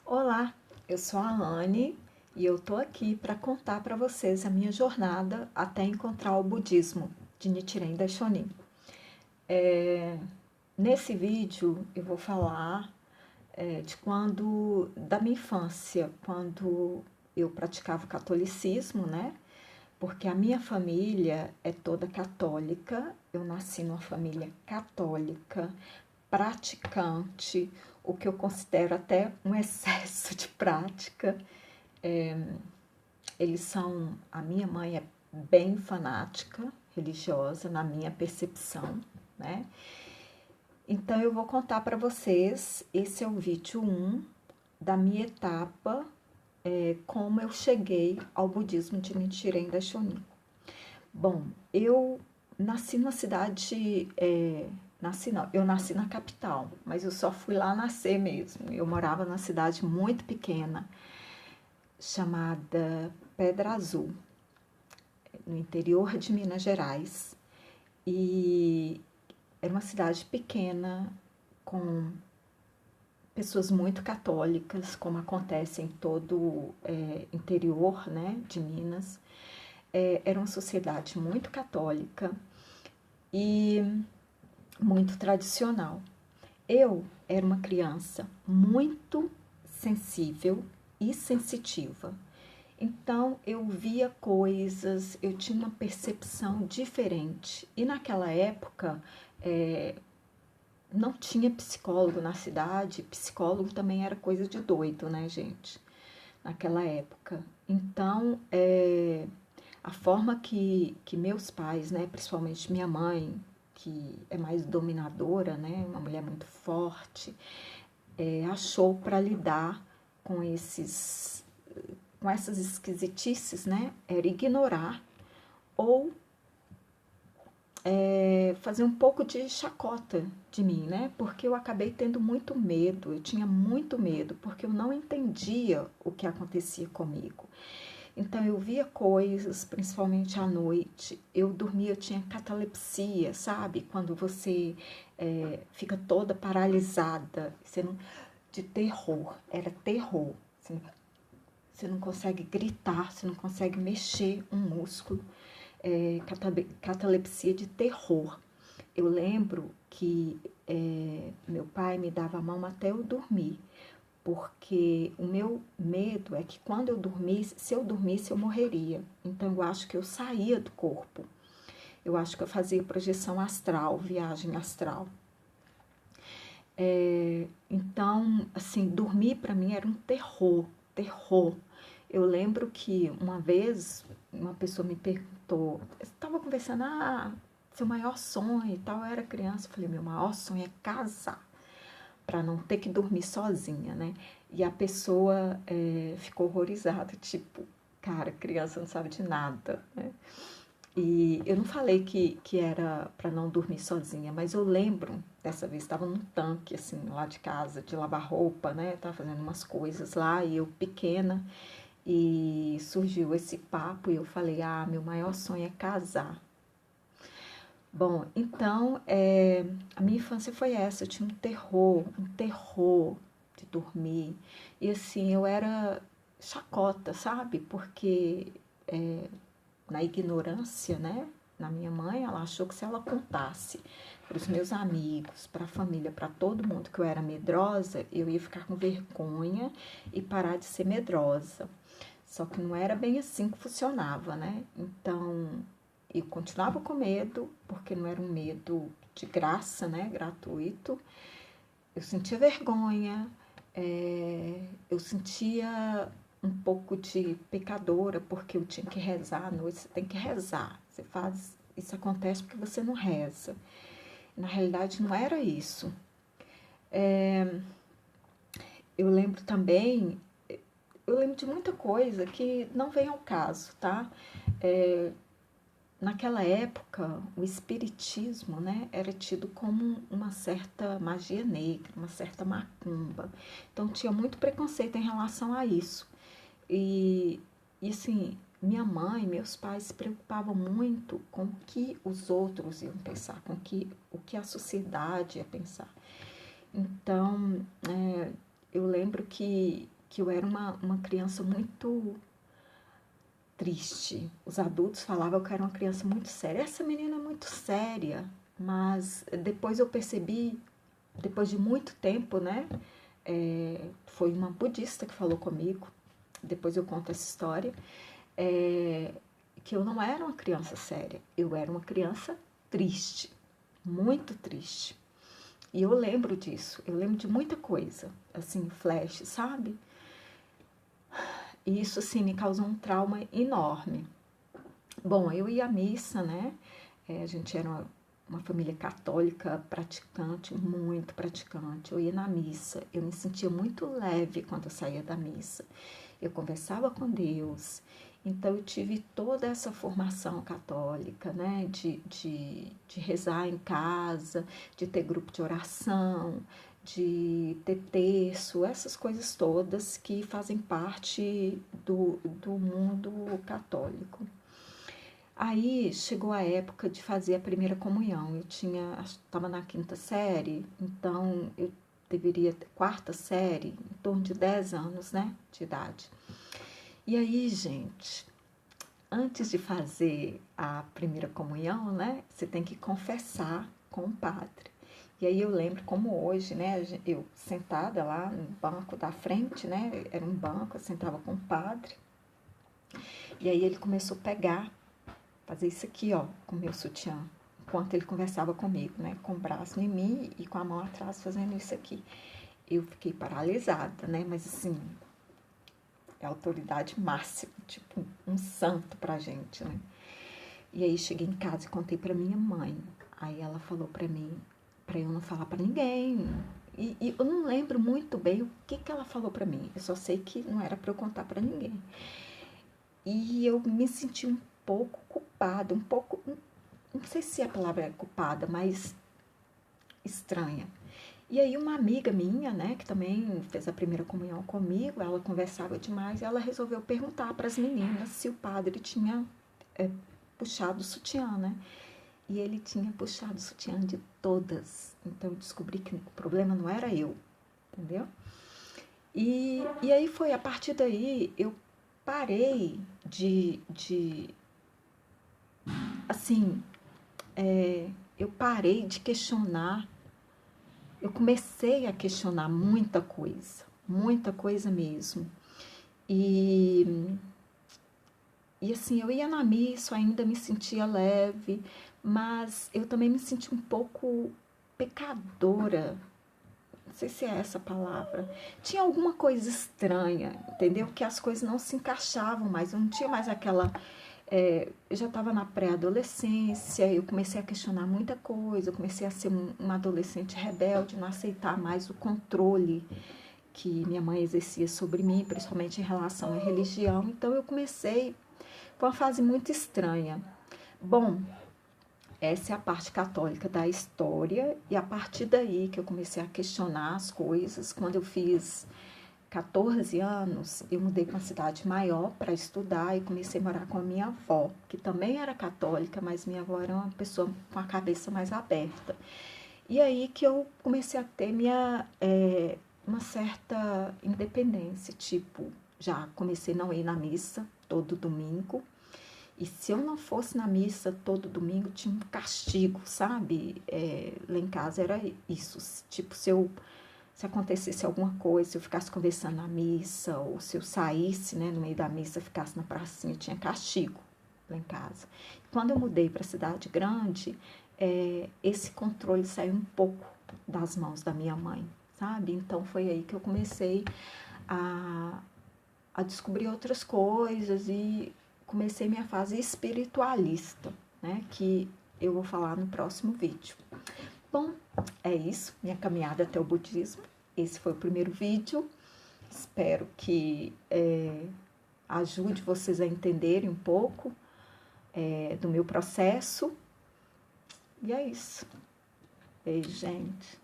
Olá, eu sou a Anne e eu tô aqui para contar para vocês a minha jornada até encontrar o budismo de Nichiren Daishonin. Nesse vídeo eu vou falar da minha infância, quando eu praticava o catolicismo, né? Porque a minha família é toda católica, eu nasci numa família católica, praticante, o que eu considero até um excesso de prática. A minha mãe é bem fanática, religiosa, na minha percepção, né? Então eu vou contar para vocês, esse é o vídeo 1 da minha etapa, como eu cheguei ao budismo de Nichiren Daishonin. Bom, eu nasci numa cidade, nasci não, eu nasci na capital, mas eu só fui lá nascer mesmo. Eu morava numa cidade muito pequena, chamada Pedra Azul, no interior de Minas Gerais. E era uma cidade pequena, com pessoas muito católicas, como acontece em todo o interior, né, de Minas. Era uma sociedade muito católica e muito tradicional. Eu era uma criança muito sensível e sensitiva. Então eu via coisas, eu tinha uma percepção diferente. E naquela época não tinha psicólogo na cidade, psicólogo também era coisa de doido, né, gente? Naquela época. Então, a forma que meus pais, né, principalmente minha mãe, que é mais dominadora, né, uma mulher muito forte, achou para lidar com com essas esquisitices, né, era ignorar ou fazer um pouco de chacota de mim, né? Porque eu acabei tendo muito medo, eu tinha muito medo, porque eu não entendia o que acontecia comigo. Então eu via coisas, principalmente à noite. Eu dormia, eu tinha catalepsia, sabe? Quando você fica toda paralisada, de terror, era terror. Você não consegue gritar, você não consegue mexer um músculo. Catalepsia de terror. Eu lembro que meu pai me dava a mão até eu dormir, porque o meu medo é que quando eu dormisse, se eu dormisse, eu morreria. Então eu acho que eu saía do corpo. Eu acho que eu fazia projeção astral, viagem astral. Então, assim, dormir para mim era um terror, terror. Eu lembro que uma vez uma pessoa me perguntou, estava conversando, seu maior sonho e tal, eu era criança, eu falei, meu maior sonho é casar, para não ter que dormir sozinha, né? E a pessoa ficou horrorizada, tipo, cara, criança não sabe de nada, né? E eu não falei que era para não dormir sozinha, mas eu lembro, dessa vez estava num tanque, assim, lá de casa, de lavar roupa, né? Tava fazendo umas coisas lá e eu pequena, e surgiu esse papo e eu falei, meu maior sonho é casar. Bom, então, a minha infância foi essa, eu tinha um terror de dormir. E assim, eu era chacota, sabe? Porque na ignorância, né? Na minha mãe, ela achou que se ela contasse para os meus amigos, para a família, para todo mundo que eu era medrosa, eu ia ficar com vergonha e parar de ser medrosa. Só que não era bem assim que funcionava, né? Então, eu continuava com medo, porque não era um medo de graça, né? Gratuito. Eu sentia vergonha, eu sentia um pouco de pecadora, porque eu tinha que rezar à noite. Você tem que rezar. Você faz. Isso acontece porque você não reza. Na realidade, não era isso. Eu lembro também. Eu lembro de muita coisa que não vem ao caso, tá? Naquela época, o espiritismo, né, era tido como uma certa magia negra, uma certa macumba. Então tinha muito preconceito em relação a isso. E, e assim, minha mãe, meus pais se preocupavam muito com o que os outros iam pensar, com o que a sociedade ia pensar. Então, eu lembro que que eu era uma criança muito triste. Os adultos falavam que eu era uma criança muito séria. Essa menina é muito séria, mas depois eu percebi, depois de muito tempo, né? Foi uma budista que falou comigo, depois eu conto essa história, que eu não era uma criança séria, eu era uma criança triste, muito triste. E eu lembro disso, eu lembro de muita coisa, assim, flash, sabe? E isso, assim, me causou um trauma enorme. Bom, eu ia à missa, né? A gente era uma família católica praticante, muito praticante. Eu ia na missa, eu me sentia muito leve quando eu saía da missa. Eu conversava com Deus. Então, eu tive toda essa formação católica, né? De rezar em casa, de ter grupo de oração, de ter terço, essas coisas todas que fazem parte do mundo católico. Aí chegou a época de fazer a primeira comunhão. Eu estava na quinta série, então eu deveria ter quarta série, em torno de 10 anos, né, de idade. E aí, gente, antes de fazer a primeira comunhão, né, você tem que confessar com o padre. E aí eu lembro como hoje, né, eu sentada lá no banco da frente, né, era um banco, eu sentava com o padre. E aí ele começou a pegar, fazer isso aqui, ó, com o meu sutiã, enquanto ele conversava comigo, né, com o braço em mim e com a mão atrás fazendo isso aqui. Eu fiquei paralisada, né, mas assim, é a autoridade máxima, tipo um santo pra gente, né. E aí cheguei em casa e contei pra minha mãe. Aí ela falou pra mim, pra eu não falar pra ninguém. E eu não lembro muito bem o que ela falou pra mim. Eu só sei que não era pra eu contar pra ninguém. E eu me senti um pouco culpada, um pouco, não sei se a palavra é culpada, mas estranha. E aí uma amiga minha, né, que também fez a primeira comunhão comigo, ela conversava demais, e ela resolveu perguntar para as meninas se o padre tinha puxado o sutiã, né? E ele tinha puxado o sutiã de todas. Então eu descobri que o problema não era eu, entendeu? E aí foi, a partir daí eu parei assim, eu parei de questionar. Eu comecei a questionar muita coisa mesmo. E assim, eu ia na missa, ainda me sentia leve, mas eu também me senti um pouco pecadora. Não sei se é essa a palavra. Tinha alguma coisa estranha, entendeu? Que as coisas não se encaixavam mais. Eu não tinha mais aquela. Eu já estava na pré-adolescência, eu comecei a questionar muita coisa, eu comecei a ser uma adolescente rebelde, não aceitar mais o controle que minha mãe exercia sobre mim, principalmente em relação à religião. Então eu comecei. Foi uma fase muito estranha. Bom, essa é a parte católica da história, e a partir daí que eu comecei a questionar as coisas. Quando eu fiz 14 anos, eu mudei para uma cidade maior para estudar e comecei a morar com a minha avó, que também era católica, mas minha avó era uma pessoa com a cabeça mais aberta. E aí que eu comecei a ter uma certa independência, tipo, já comecei a não ir na missa todo domingo. E se eu não fosse na missa todo domingo, tinha um castigo, sabe? Lá em casa era isso. Tipo, se acontecesse alguma coisa, se eu ficasse conversando na missa, ou se eu saísse, né, no meio da missa, ficasse na pracinha, tinha castigo lá em casa. Quando eu mudei para a cidade grande, esse controle saiu um pouco das mãos da minha mãe, sabe? Então foi aí que eu comecei a descobrir outras coisas e comecei minha fase espiritualista, né? Que eu vou falar no próximo vídeo. Bom, é isso, minha caminhada até o budismo. Esse foi o primeiro vídeo. Espero que ajude vocês a entenderem um pouco do meu processo. E é isso. Beijo, gente.